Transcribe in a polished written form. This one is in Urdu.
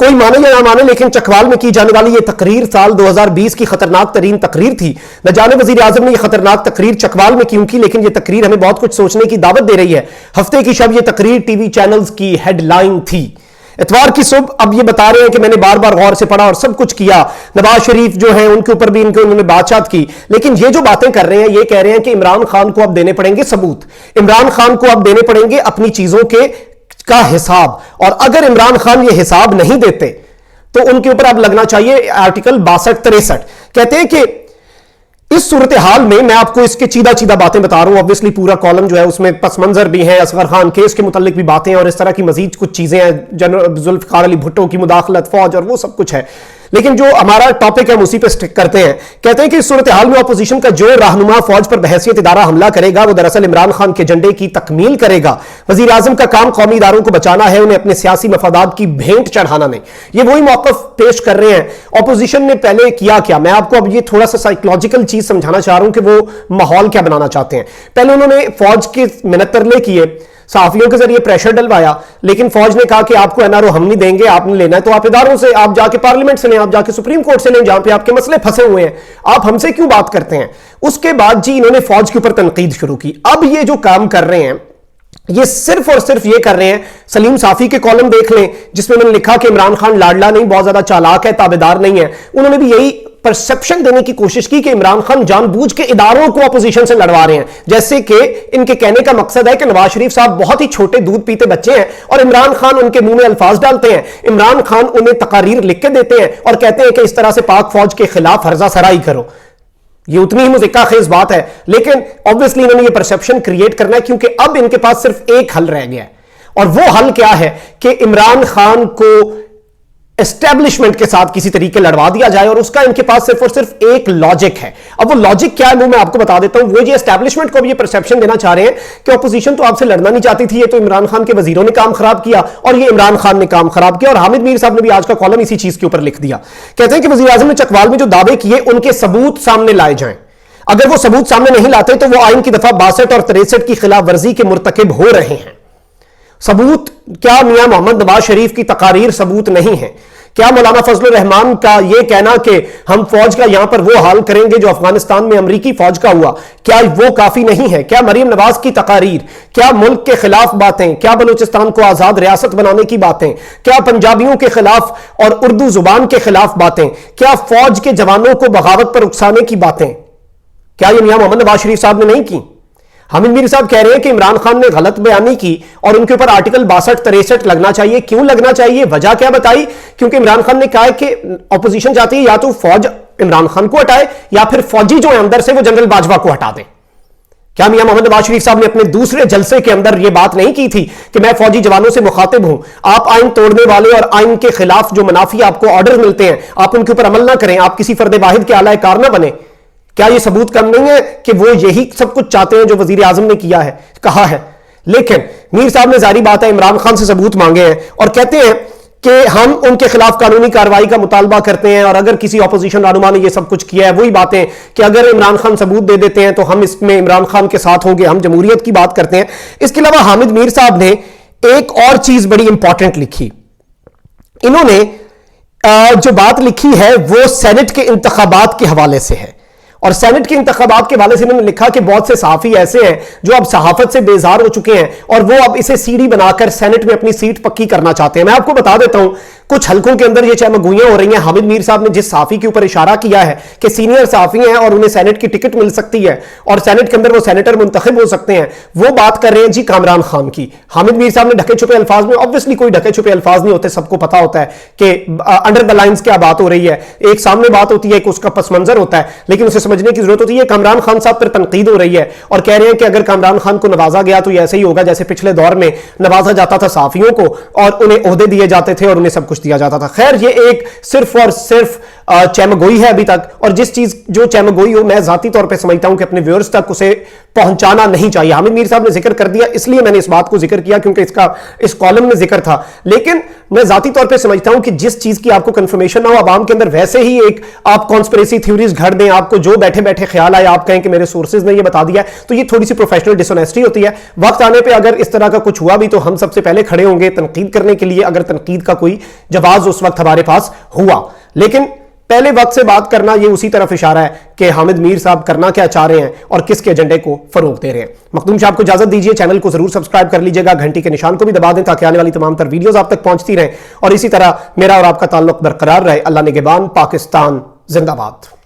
کوئی مانے یا نہ مانے لیکن چکوال میں کی جانے والی یہ تقریر سال 2020 کی خطرناک ترین تقریر تھی. نہ جانے وزیر اعظم نے یہ خطرناک تقریر چکوال میں کیوں کی، لیکن یہ تقریر ہمیں بہت کچھ سوچنے کی دعوت دے رہی ہے. ہفتے کی شب یہ تقریر ٹی وی چینلز کی ہیڈ لائن تھی. اتوار کی صبح اب یہ بتا رہے ہیں کہ میں نے بار بار غور سے پڑھا اور سب کچھ کیا. نواز شریف جو ہیں ان کے اوپر بھی انہوں نے بات چیت کی، لیکن یہ جو باتیں کر رہے ہیں یہ کہہ رہے ہیں کہ عمران خان کو اب دینے پڑیں گے ثبوت، عمران خان کو اب دینے پڑیں گے اپنی چیزوں کا حساب، اور اگر عمران خان یہ حساب نہیں دیتے تو ان کے اوپر اب لگنا چاہیے آرٹیکل 62-63. کہتے ہیں کہ اس صورتحال میں میں آپ کو اس کے چیدہ چیدہ باتیں بتا رہا ہوں. obviously پورا کالم جو ہے اس میں پس منظر بھی ہیں، اصغر خان کیس کے متعلق بھی باتیں اور اس طرح کی مزید کچھ چیزیں ہیں، جنرل ذوالفقار علی بھٹو کی مداخلت، فوج اور وہ سب کچھ ہے. لیکن جو ہمارا ٹاپک ہے ہم اسی پہ سٹک کرتے ہیں. کہتے ہیں کہ اس صورتحال میں اپوزیشن کا جو رہنما فوج پر بحیثیت ادارہ حملہ کرے گا وہ دراصل عمران خان کے ایجنڈے کی تکمیل کرے گا. وزیر اعظم کا کام قومی اداروں کو بچانا ہے، انہیں اپنے سیاسی مفادات کی بھینٹ چڑھانا نہیں. یہ وہی موقف پیش کر رہے ہیں. اپوزیشن نے پہلے کیا میں آپ کو اب یہ تھوڑا سا سائیکولوجیکل چیز سمجھانا چاہ رہا ہوں کہ وہ ماحول کیا بنانا چاہتے ہیں. پہلے انہوں نے فوج کے منترلے کیے، صحافیوں کے ذریعے پریشر ڈلوایا، لیکن فوج نے کہا کہ آپ کو NRO ہم نہیں دیں گے، آپ نے لینا ہے تو آپ اداروں سے، آپ جا کے پارلیمنٹ سے لیں، آپ جا کے سپریم کورٹ سے لیں جہاں پہ آپ کے مسئلے پھنسے ہوئے ہیں، آپ ہم سے کیوں بات کرتے ہیں. اس کے بعد جی انہوں نے فوج کے اوپر تنقید شروع کی. اب یہ جو کام کر رہے ہیں یہ صرف اور صرف یہ کر رہے ہیں. سلیم صافی کے کالم دیکھ لیں جس میں انہوں نے لکھا کہ عمران خان لاڈلا نہیں، بہت زیادہ چالاک ہے، تابعدار نہیں ہے. انہوں نے بھی یہی پرسپشن دینے کی کوشش کی کہ عمران خان جان بوجھ کے اداروں کو اپوزیشن سے لڑوا رہے ہیں، جیسے کہ ان کے کہنے کا مقصد ہے کہ نواز شریف صاحب بہت ہی چھوٹے دودھ پیتے بچے ہیں اور عمران خان ان کے منہ میں الفاظ ڈالتے ہیں، عمران خان انہیں تقاریر لکھ کے دیتے ہیں اور کہتے ہیں کہ اس طرح سے پاک فوج کے خلاف ہرزہ سرائی کرو. یہ اتنی ہی مذکرہ خیز بات ہے، لیکن obviously انہوں نے یہ پرسپشن کریٹ کرنا ہے کیونکہ اب ان کے پاس صرف ایک حل رہ گیا ہے. اور وہ حل کیا ہے کہ عمران خان کو اسٹیبلشمنٹ کے ساتھ کسی طریقے لڑوا دیا جائے، اور اس کا ان کے پاس صرف اور صرف ایک لاجک ہے. اب وہ لاجک کیا ہے وہ میں آپ کو بتا دیتا ہوں. وہ یہ اسٹیبلشمنٹ کو بھی یہ پرسپشن دینا چاہ رہے ہیں کہ اپوزیشن تو آپ سے لڑنا نہیں چاہتی تھی، یہ تو عمران خان کے وزیروں نے کام خراب کیا اور یہ عمران خان نے کام خراب کیا. اور حامد میر صاحب نے بھی آج کا کالم اسی چیز کے اوپر لکھ دیا. کہتے ہیں کہ وزیر اعظم نے چکوال میں جو دعوے کیے ان کے ثبوت سامنے لائے جائیں. اگر وہ ثبوت سامنے نہیں لاتے تو وہ آئین کی دفعہ 62 اور 63 کی خلاف ورزی کے مرتکب ہو رہے ہیں. ثبوت کیا میاں محمد نواز شریف کی تقاریر ثبوت نہیں ہے؟ کیا مولانا فضل الرحمان کا یہ کہنا کہ ہم فوج کا یہاں پر وہ حال کریں گے جو افغانستان میں امریکی فوج کا ہوا، کیا وہ کافی نہیں ہے؟ کیا مریم نواز کی تقاریر، کیا ملک کے خلاف باتیں، کیا بلوچستان کو آزاد ریاست بنانے کی باتیں، کیا پنجابیوں کے خلاف اور اردو زبان کے خلاف باتیں، کیا فوج کے جوانوں کو بغاوت پر اکسانے کی باتیں، کیا یہ میاں محمد نواز شریف صاحب نے نہیں کی؟ حامد میر صاحب کہہ رہے ہیں کہ عمران خان نے غلط بیانی کی اور ان کے اوپر آرٹیکل 62-63 لگنا چاہیے. کیوں لگنا چاہیے؟ وجہ کیا بتائی؟ کیونکہ عمران خان نے کہا ہے کہ اپوزیشن چاہتی ہے یا تو فوج عمران خان کو ہٹائے یا پھر فوجی جو ہیں اندر سے وہ جنرل باجوہ کو ہٹا دیں. کیا میاں محمد نواز شریف صاحب نے اپنے دوسرے جلسے کے اندر یہ بات نہیں کی تھی کہ میں فوجی جوانوں سے مخاطب ہوں، آپ آئین توڑنے والے اور آئین کے خلاف جو منافی آپ کو آرڈر ملتے ہیں آپ ان کے اوپر عمل نہ کریں، آپ کسی فرد واحد کے اعلی کار نہ بنیں؟ کیا یہ ثبوت کم نہیں ہے کہ وہ یہی سب کچھ چاہتے ہیں جو وزیر اعظم نے کیا ہے، کہا ہے؟ لیکن میر صاحب نے ظاہری بات ہے عمران خان سے ثبوت مانگے ہیں اور کہتے ہیں کہ ہم ان کے خلاف قانونی کارروائی کا مطالبہ کرتے ہیں. اور اگر کسی اپوزیشن رہنما نے یہ سب کچھ کیا ہے، وہی باتیں کہ اگر عمران خان ثبوت دے دیتے ہیں تو ہم اس میں عمران خان کے ساتھ ہوں گے، ہم جمہوریت کی بات کرتے ہیں. اس کے علاوہ حامد میر صاحب نے ایک اور چیز بڑی امپورٹنٹ لکھی. انہوں نے جو بات لکھی ہے وہ سینٹ کے انتخابات کے حوالے سے ہے، اور سینٹ کے انتخابات کے حوالے سے انہوں نے لکھا کہ بہت سے صحافی ایسے ہیں جو اب صحافت سے بیزار ہو چکے ہیں اور وہ اب اسے سیڑھی بنا کر سینٹ میں اپنی سیٹ پکی کرنا چاہتے ہیں. میں آپ کو بتا دیتا ہوں کچھ حلقوں کے اندر یہ چمگوئیاں ہو رہی ہیں. حامد میر صاحب نے جس صحافی کے اوپر اشارہ کیا ہے کہ سینئر صحافی ہیں اور انہیں سینٹ کی ٹکٹ مل سکتی ہے اور سینٹ کے اندر وہ سینیٹر منتخب ہو سکتے ہیں، وہ بات کر رہے ہیں جی کامران خان کی. حامد میر صاحب نے ڈھکے چھپے الفاظ میں، obviously کوئی ڈھکے چھپے الفاظ نہیں ہوتے، سب کو پتا ہوتا ہے کہ انڈر دا لائنز کیا بات ہو رہی ہے. ایک سامنے بات ہوتی ہے کہ اس کا پس منظر ہوتا ہے، لیکن اسے سمجھنے کی ضرورت ہوتی ہے. کامران خان صاحب پر تنقید ہو رہی ہے اور کہہ رہے ہیں کہ اگر کامران خان کو نوازا گیا تو یہ ایسے ہی ہوگا جیسے پچھلے دور میں نوازا جاتا تھا صحافیوں کو اور انہیں عہدے دیے جاتے تھے اور انہیں سب کچھ دیا جاتا تھا. خیر یہ ایک صرف اور صرف چیمگوئی ہے ابھی تک، اور جس چیز جو چیمگوئی ہو میں ذاتی طور پہ سمجھتا ہوں کہ اپنے ویورز تک اسے پہنچانا نہیں چاہیے. حامد میر صاحب نے ذکر کر دیا اس لیے میں نے اس بات کو ذکر کیا کیونکہ اس کالم میں ذکر تھا. لیکن میں ذاتی طور پہ سمجھتا ہوں کہ جس چیز کی آپ کو کنفرمیشن نہ ہو عوام کے اندر ویسے ہی ایک آپ کانسپریسی تھیوریز گھڑ دیں، آپ کو جو بیٹھے بیٹھے خیال آئے آپ کہیں کہ میرے سورسز نے یہ بتا دیا ہے، تو یہ تھوڑی سی پروفیشنل ڈس آنیسٹی ہوتی ہے. وقت آنے پہ اگر اس طرح کا کچھ ہوا بھی تو ہم سب سے پہلے کھڑے ہوں گے تنقید کرنے کے لیے اگر تنقید کا کوئی جواز اس وقت ہمارے پاس ہوا. لیکن پہلے وقت سے بات کرنا یہ اسی طرف اشارہ ہے کہ حامد میر صاحب کرنا کیا چاہ رہے ہیں اور کس کے ایجنڈے کو فروغ دے رہے ہیں. مخدوم صاحب کو اجازت دیجیے, چینل کو ضرور سبسکرائب کر لیجیے گا, گھنٹی کے نشان کو بھی دبا دیں تاکہ آنے والی تمام تر ویڈیوز آپ تک پہنچتی رہیں اور اسی طرح میرا اور آپ کا تعلق برقرار رہے. اللہ نگہبان. پاکستان زندہ باد.